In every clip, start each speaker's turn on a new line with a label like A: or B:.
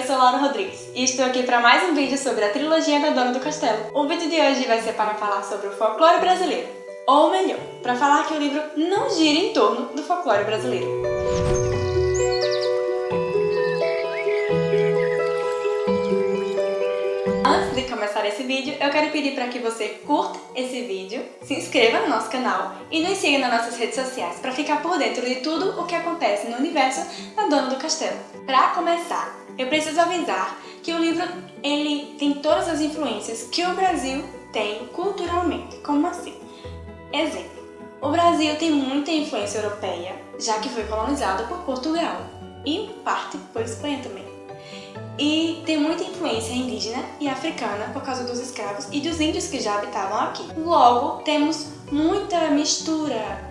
A: sou Laura Rodrigues e estou aqui para mais um vídeo sobre a trilogia da Dona do Castelo. O vídeo de hoje vai ser para falar sobre o folclore brasileiro, ou melhor, para falar que o livro não gira em torno do folclore brasileiro. Antes de começar esse vídeo, eu quero pedir para que você curta esse vídeo, se inscreva no nosso canal e nos siga nas nossas redes sociais para ficar por dentro de tudo o que acontece no universo da Dona do Castelo. Para começar, eu preciso avisar que o livro ele tem todas as influências que o Brasil tem culturalmente. Como assim? Exemplo, o Brasil tem muita influência europeia, já que foi colonizado por Portugal e, em parte, por Espanha também. E tem muita influência indígena e africana por causa dos escravos e dos índios que já habitavam aqui. Logo, temos muita mistura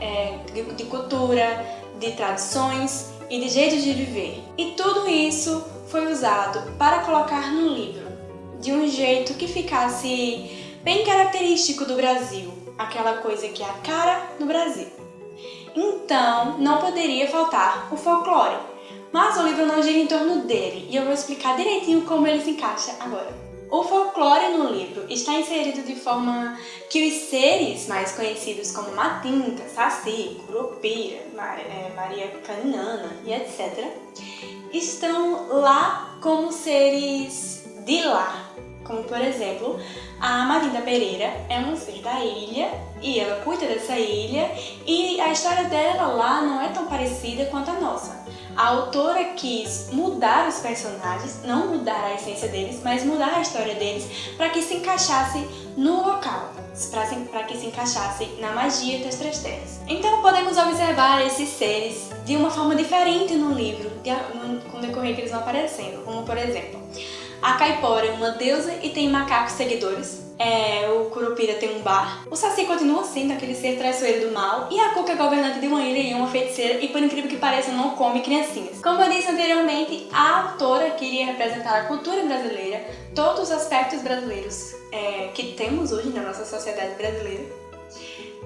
A: de cultura, de tradições e de jeitos de viver. E tudo isso foi usado para colocar no livro, de um jeito que ficasse bem característico do Brasil, aquela coisa que é a cara do Brasil. Então, não poderia faltar o folclore. Mas o livro não gira em torno dele, e eu vou explicar direitinho como ele se encaixa agora. O folclore no livro está inserido de forma que os seres mais conhecidos como Matinta, Saci, Curupira, Maria Caninana e etc. estão lá como seres de lá. Como, por exemplo, a Matinta Pereira é um ser da ilha e ela cuida dessa ilha e a história dela lá não é tão parecida quanto a nossa. A autora quis mudar os personagens, não mudar a essência deles, mas mudar a história deles para que se encaixasse no local, para que se encaixasse na magia das Três Terras. Então podemos observar esses seres de uma forma diferente no livro, com o decorrer que eles vão aparecendo, como por exemplo, a Caipora é uma deusa e tem macacos seguidores. O Curupira tem um bar. O Saci continua sendo aquele ser traiçoeiro do mal. E a Cuca é governante de uma ilha e uma feiticeira e, por incrível que pareça, não come criancinhas. Como eu disse anteriormente, a autora queria representar a cultura brasileira, todos os aspectos brasileiros que temos hoje na nossa sociedade brasileira,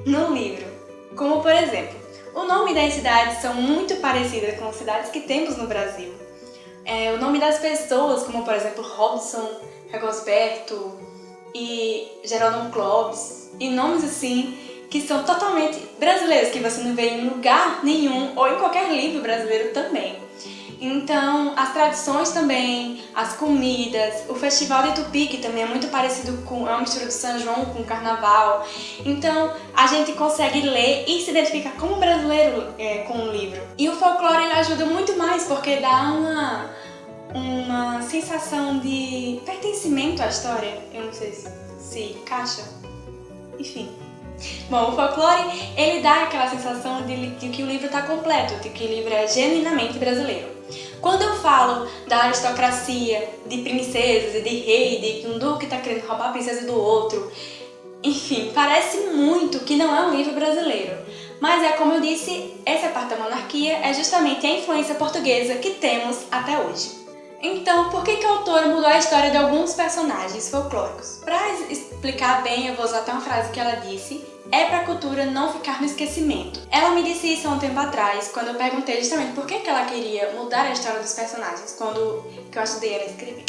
A: no livro. Como, por exemplo, o nome das cidades são muito parecidas com as cidades que temos no Brasil. O nome das pessoas, como por exemplo Robson, Regosberto e Jerônimo Clóvis, e nomes assim que são totalmente brasileiros, que você não vê em lugar nenhum ou em qualquer livro brasileiro também. Então, as tradições também, as comidas, o Festival de Tupi, que também é muito parecido com a mistura do São João com o Carnaval. Então, a gente consegue ler e se identificar como brasileiro com o livro. E o folclore ele ajuda muito mais, porque dá uma sensação de pertencimento à história. Eu não sei se encaixa. Enfim. Bom, o folclore, ele dá aquela sensação de que o livro está completo, de que o livro é genuinamente brasileiro. Quando eu falo da aristocracia, de princesas e de rei, de que um duque está querendo roubar a princesa do outro, enfim, parece muito que não é um livro brasileiro. Mas como eu disse, essa parte da monarquia é justamente a influência portuguesa que temos até hoje. Então, por que a autora mudou a história de alguns personagens folclóricos? Para explicar bem, eu vou usar até uma frase que ela disse: é para a cultura não ficar no esquecimento. Ela me disse isso há um tempo atrás, quando eu perguntei justamente por que ela queria mudar a história dos personagens, que eu ajudei ela a escrever.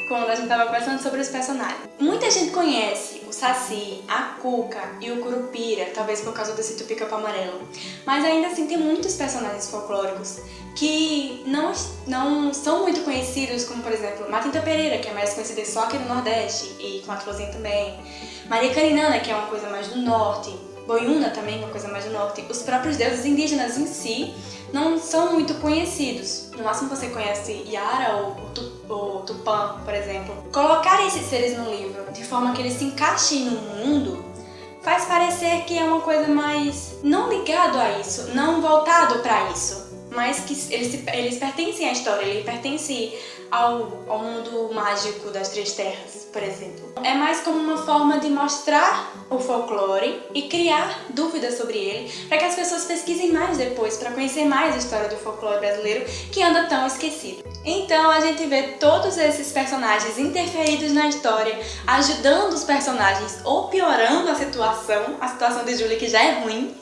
A: Quando a gente estava conversando sobre os personagens. Muita gente conhece o Saci, a Cuca e o Curupira, talvez por causa desse Tupi-Capão Amarelo. Mas ainda assim tem muitos personagens folclóricos que não são muito conhecidos, como por exemplo Matinta Pereira, que é mais conhecida só aqui no Nordeste, e com a Florzinha também. Maria Caninana, que é uma coisa mais do Norte. Boiúna também, uma coisa mais do Norte. Os próprios deuses indígenas em si não são muito conhecidos. No máximo você conhece Yara ou Tupã, por exemplo. Colocar esses seres no livro de forma que eles se encaixem no mundo faz parecer que é uma coisa mais não ligado a isso, não voltado para isso, mas que eles pertencem à história, ele pertence ao mundo mágico das Três Terras, por exemplo. É mais como uma forma de mostrar o folclore e criar dúvidas sobre ele, para que as pessoas pesquisem mais depois, para conhecer mais a história do folclore brasileiro, que anda tão esquecido. Então a gente vê todos esses personagens interferidos na história, ajudando os personagens ou piorando a situação de Julie, que já é ruim,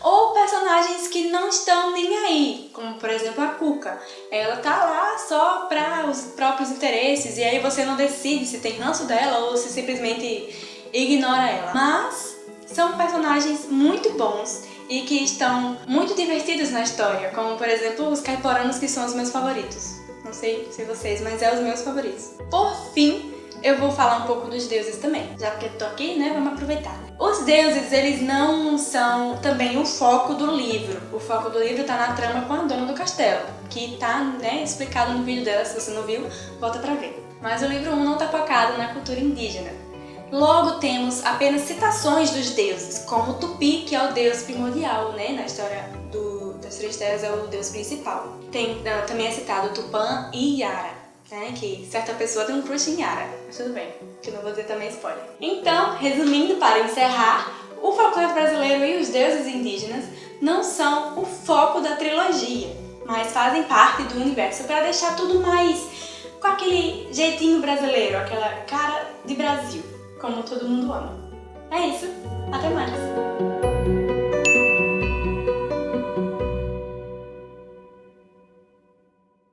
A: Ou personagens que não estão nem aí, como por exemplo a Cuca. Ela tá lá só para os próprios interesses e aí você não decide se tem ranço dela ou se simplesmente ignora ela. Mas são personagens muito bons e que estão muito divertidos na história, como por exemplo os caiporanos, que são os meus favoritos. Não sei se vocês, mas é os meus favoritos. Por fim, eu vou falar um pouco dos deuses também. Já que eu tô aqui, né, vamos aproveitar. Os deuses, eles não são também o foco do livro. O foco do livro tá na trama com a dona do castelo, que tá, né, explicado no vídeo dela. Se você não viu, volta pra ver. Mas o livro 1 não tá focado na cultura indígena. Logo temos apenas citações dos deuses, como Tupi, que é o deus primordial, né, na história das Três Terras, é o deus principal. Também é citado Tupã e Yara, né, que certa pessoa tem um crush em Yara, mas tudo bem, que eu não vou dizer também spoiler. Então, resumindo, para encerrar, o folclore brasileiro e os deuses indígenas não são o foco da trilogia, mas fazem parte do universo para deixar tudo mais com aquele jeitinho brasileiro, aquela cara de Brasil, como todo mundo ama. É isso!